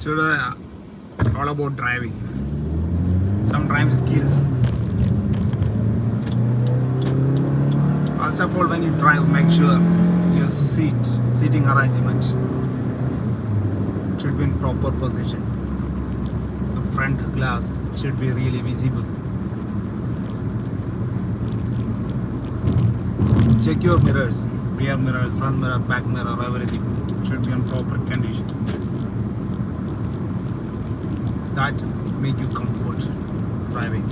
Today, all about driving. Some driving skills. First of all, when you drive, make sure your sitting arrangement should be in proper position. The front glass should be really visible. Check your mirrors, rear mirror, front mirror, back mirror, everything should be in proper condition. That make you comfort driving.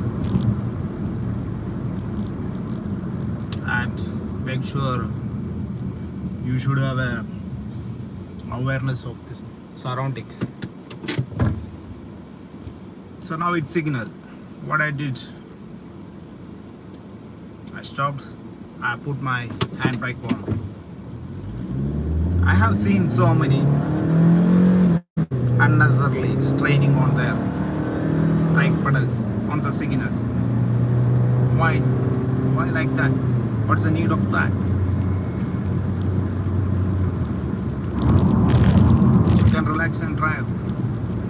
And make sure you should have a awareness of this surroundings. So now it's signal. What I did, I stopped, I put my handbrake on. I have seen so many unnecessarily straining on their brake pedals on the signals. Why like that? What's the need of that? You can relax and drive,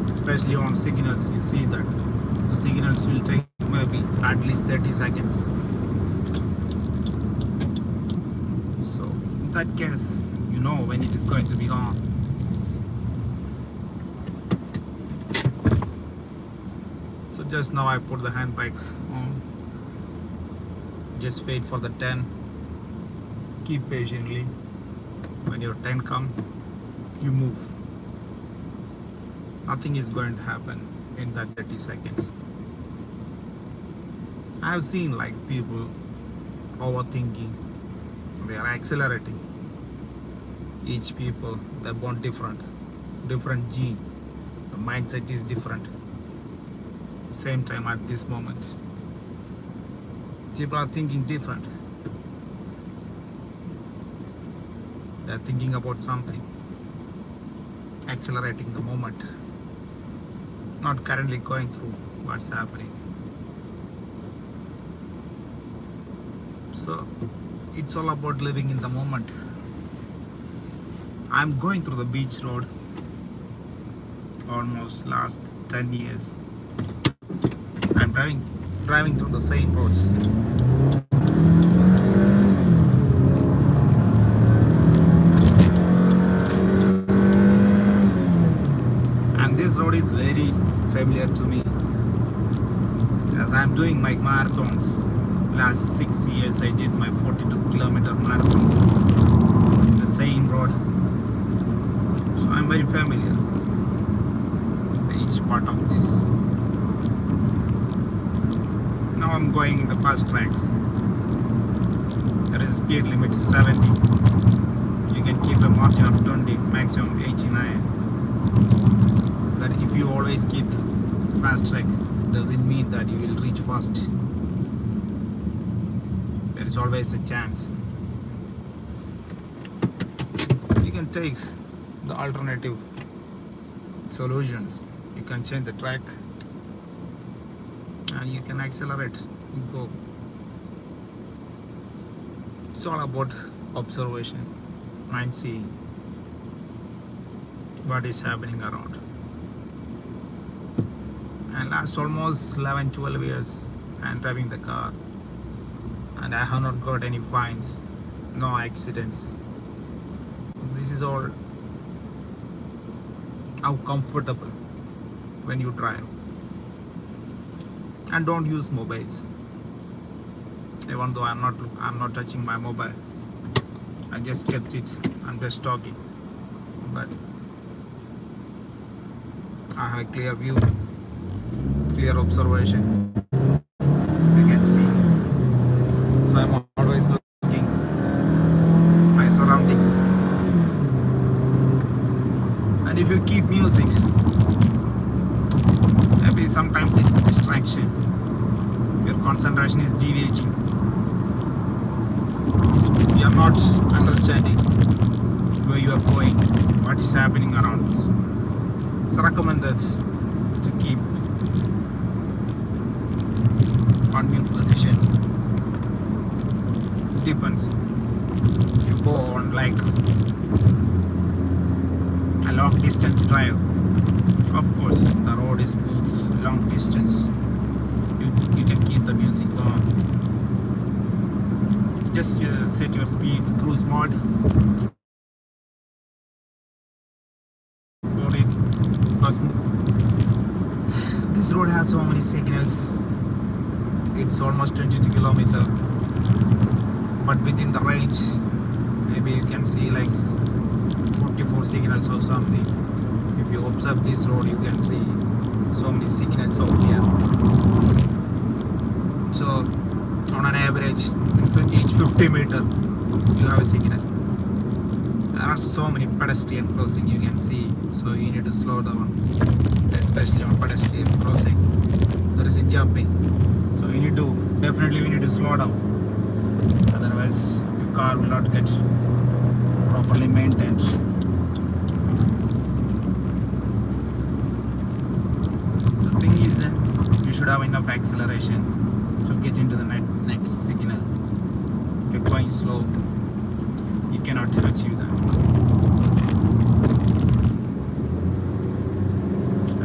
especially on signals. You see that the signals will take maybe at least 30 seconds. So in that case, you know when it is going to be on. So just now I put the handbrake on. Just wait for the 10. Keep patiently. When your 10 come, you move. Nothing is going to happen in that 30 seconds. I have seen like people overthinking. They are accelerating. Each people, they're born different gene. The mindset is different. Same time at this moment, people are thinking different. They're thinking about something, accelerating the moment, not currently going through what's happening. So it's all about living in the moment. I'm going through the beach road almost last 10 years. I'm driving through the same roads. And this road is very familiar to me as I'm doing my marathons. Last 6 years I did my 42-kilometer marathons in the same road. So I'm very familiar with each part of this. Now I'm going in the fast track. There is a speed limit of 70. You can keep a margin of 20, maximum 89. But if you always keep fast track, doesn't mean that you will reach fast. There is always a chance. You can take the alternative solutions. You can change the track and you can accelerate and go. It's all about observation, mind seeing what is happening around. And last almost 11-12 years I'm driving the car and I have not got any fines, no accidents. This is all how comfortable when you drive. And don't use mobiles. Even though I'm not touching my mobile, I just kept it. I'm just talking, but I have clear view, clear observation. You can see. So I'm always looking my surroundings. And if you keep music, maybe sometimes it's a distraction. Your concentration is deviating. You are not understanding where you are going, what is happening around us. It's recommended to keep on mute position. Depends. If you go on like a long distance drive, Of course, the road is smooth, long distance. You can keep the music on. Just set your speed, cruise mode. Got it. This road has so many signals. It's almost 22 kilometer, but within the range, maybe you can see like 44 signals or something. If you observe this road, you can see so many signals out here. So on an average, each 50 meter, you have a signal. There are so many pedestrian crossing you can see, so you need to slow down, especially on pedestrian crossing. There is a jumping, so you need to slow down. Otherwise, your car will not get properly maintained. The thing is that you should have enough acceleration to get into the next signal. If you're going slow, you cannot achieve that.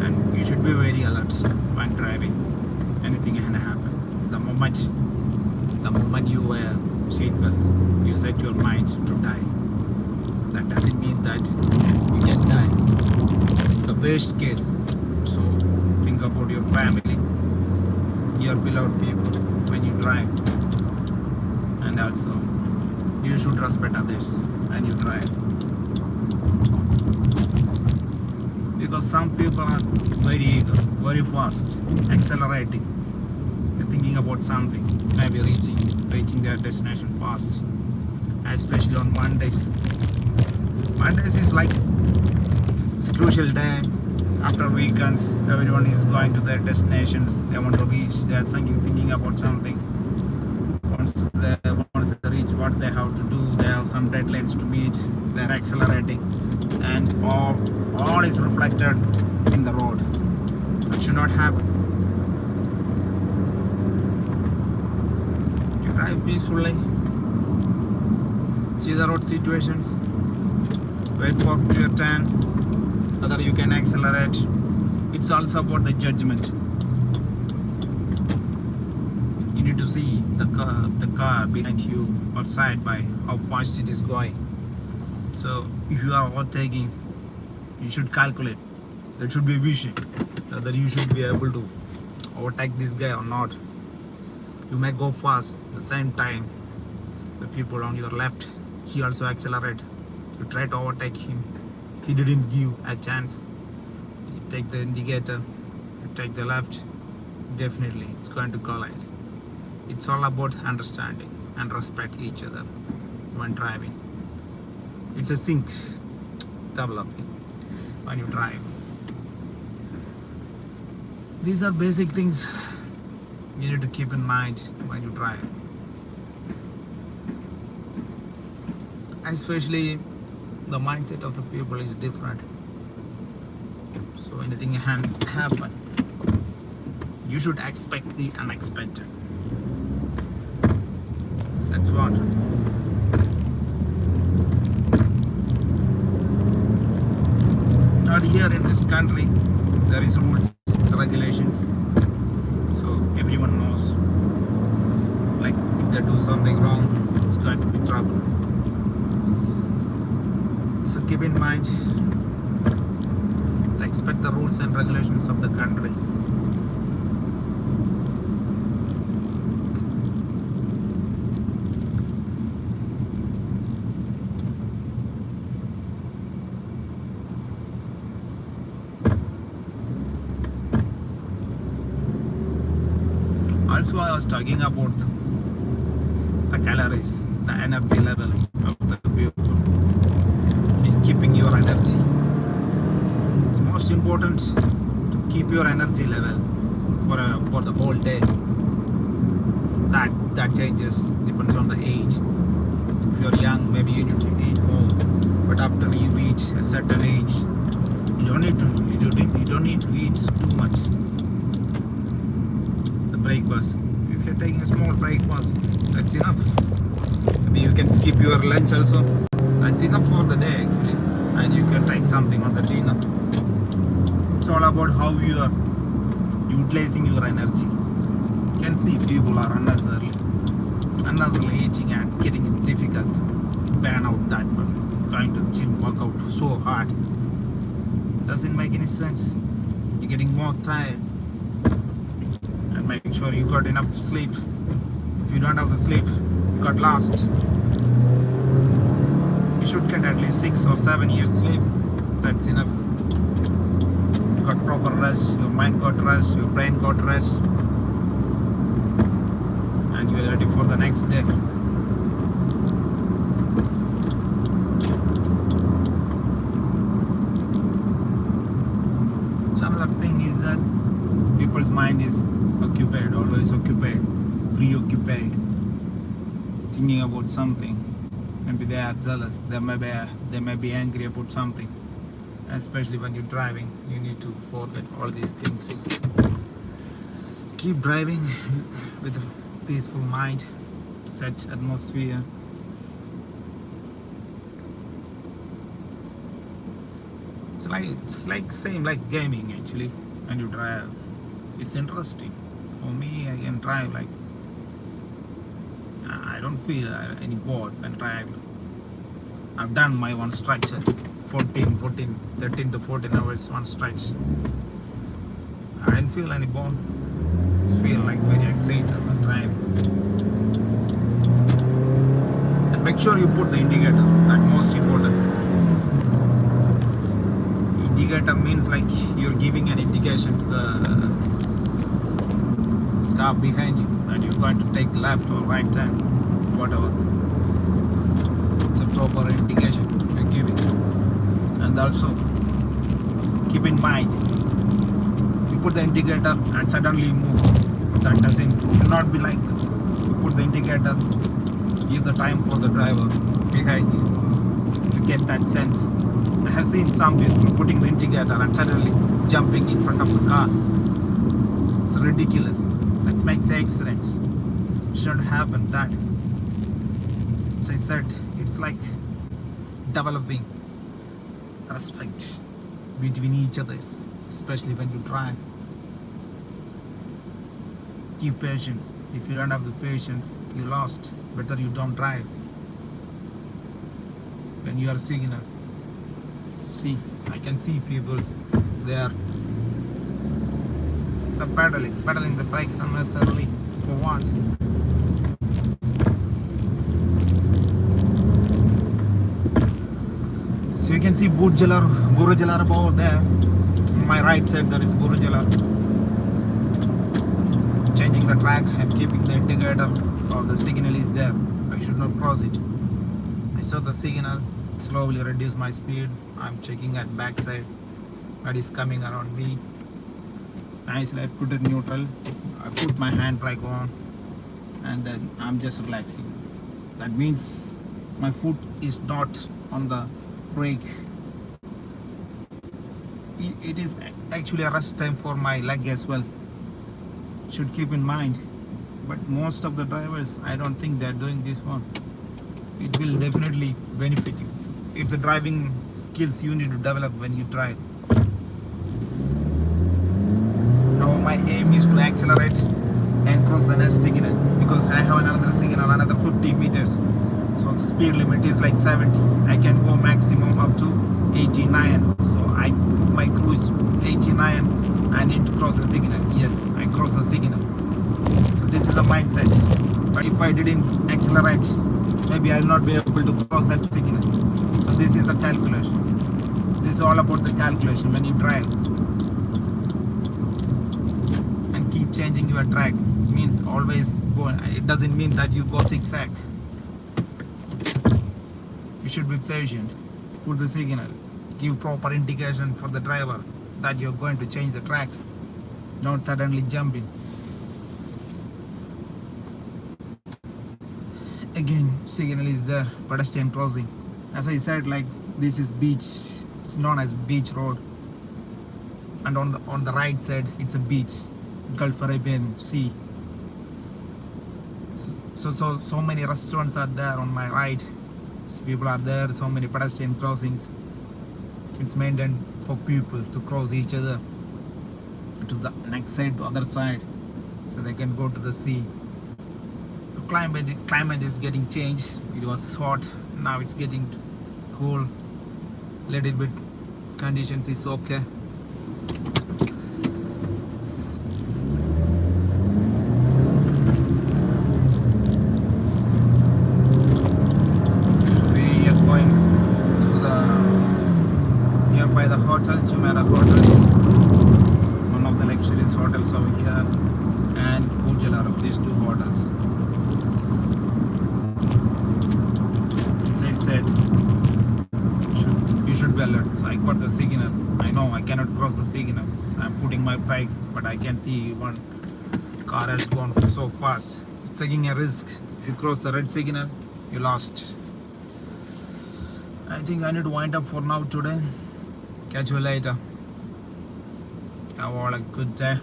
And you should be very alert when driving. Anything can happen. The moment you wear seatbelt, you set your mind to die. That doesn't mean that you can die. The worst case. So think about your family, your beloved people when you drive, and also you should respect others when you drive, because some people are very eager, very fast, accelerating. They're thinking about something, maybe reaching their destination fast, especially on Mondays. Mondays is like it's a crucial day. After weekends, everyone is going to their destinations. They want to reach. They are thinking about something. Once they reach what they have to do, they have some deadlines to meet. They are accelerating, and all is reflected in the road. That should not happen. You drive peacefully. See the road situations. Wait for your turn. Whether you can accelerate. It's also about the judgment. You need to see the car behind you or side by how fast it is going. So if you are overtaking, you should calculate. There should be vision that you should be able to overtake this guy or not. You may go fast. At the same time, the people on your left, he also accelerate. You try to overtake him. He didn't give a chance. You take the indicator, you take the left, definitely it's going to collide. It's all about understanding and respect each other when driving. It's a sync developing when you drive. These are basic things you need to keep in mind when you drive. Especially the mindset of the people is different, so anything can happen. You should expect the unexpected. That's what. Not here in this country, there is rules, regulations, so everyone knows. Like if they do something wrong, it's going to be trouble. So keep in mind, respect the rules and regulations of the country. Also, I was talking about the calories, the energy level of the people. Keeping your energy. It's most important to keep your energy level for the whole day. That changes, depends on the age. If you're young, maybe you need to eat more, but after you reach a certain age, you don't need to eat too much. The breakfast, if you're taking a small breakfast, that's enough. Maybe you can skip your lunch also. That's enough for the day actually, and you can take something on the dinner. It's all about how you are utilizing your energy. You can see people are unnecessarily eating and getting it difficult to burn out that one. Going to the gym, work out so hard. Doesn't make any sense. You're getting more tired. And make sure you got enough sleep. If you don't have the sleep, you got lost. You should get at least 6 or 7 years sleep. That's enough. You got proper rest, your mind got rest, your brain got rest, and you're ready for the next day. So another thing is that people's mind is occupied, always occupied, preoccupied, thinking about something. Maybe they are jealous, they may be angry about something. Especially when you're driving, you need to forget all these things. Keep driving with a peaceful mind, set atmosphere. It's like same like gaming actually. When you drive, it's interesting. For me, I can drive like I don't feel any bored when driving. I've done my one stretch. 13 to 14 hours one stretch. I didn't feel any bone. Feel like very excited when driving. And make sure you put the indicator. That's most important. Indicator means like you're giving an indication to the car behind you that you're going to take left or right turn, whatever. It's a proper indication you're giving. And also keep in mind, you put the indicator and suddenly move. That should not be like that. You put the indicator, give the time for the driver behind you to get that sense. I have seen some people putting the indicator and suddenly jumping in front of the car. It's ridiculous. That makes accidents. It shouldn't happen that. As I said, it's like developing respect between each others, especially when you drive. Keep patience. If you don't have the patience, you're lost. Better you don't drive. When you are signal, see, I can see people, they are pedaling the bikes unnecessarily. For what? So you can see Burujalar above there. On my right side there is Burujalar. Changing the track, I'm keeping the indicator or the signal is there. I should not cross it. I saw the signal, slowly reduce my speed. I'm checking at backside that is coming around me. Nicely I put it neutral. I put my handbrake on and then I'm just relaxing. That means my foot is not on the brake. It is actually a rest time for my leg as well. Should keep in mind. But most of the drivers, I don't think they're doing this one. It will definitely benefit you. It's the driving skills you need to develop when you drive. Now my aim is to accelerate and cross the next signal because I have another signal, another 50 meters. So the speed limit is like 70. I can go maximum up to 89. So I put my cruise 89. I need to cross the signal. Yes, I cross the signal. So this is a mindset. But if I didn't accelerate, maybe I'll not be able to cross that signal. So this is a calculation. This is all about the calculation when you drive. And keep changing your track. It means always go. It doesn't mean that you go zigzag. You should be patient. Put the signal. Give proper indication for the driver that you're going to change the track. Not suddenly jumping. Again, signal is there. Pedestrian crossing. As I said, like this is beach. It's known as beach road. And on the right side, it's a beach. Gulf Arabian Sea. So many restaurants are there on my right. People are there. So many pedestrian crossings. It's maintained for people to cross each other to the next side, to other side, so they can go to the sea. The climate is getting changed. It was hot, now it's getting cool. Little bit conditions is okay. We are going to the nearby the hotel, Jumeirah Hotels, one of the luxurious hotels over here, and Burj Al Arab, these two hotels. As I said, you should be alert. So I got the signal. I know I cannot cross the signal. So I'm putting my bike, but I can see one car has gone so fast. Taking a risk. If you cross the red signal, you lost. I think I need to wind up for now today. Catch you later. Have all a good day,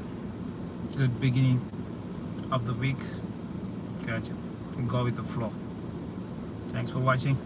good beginning of the week. Catch it. Go with the flow. Thanks for watching.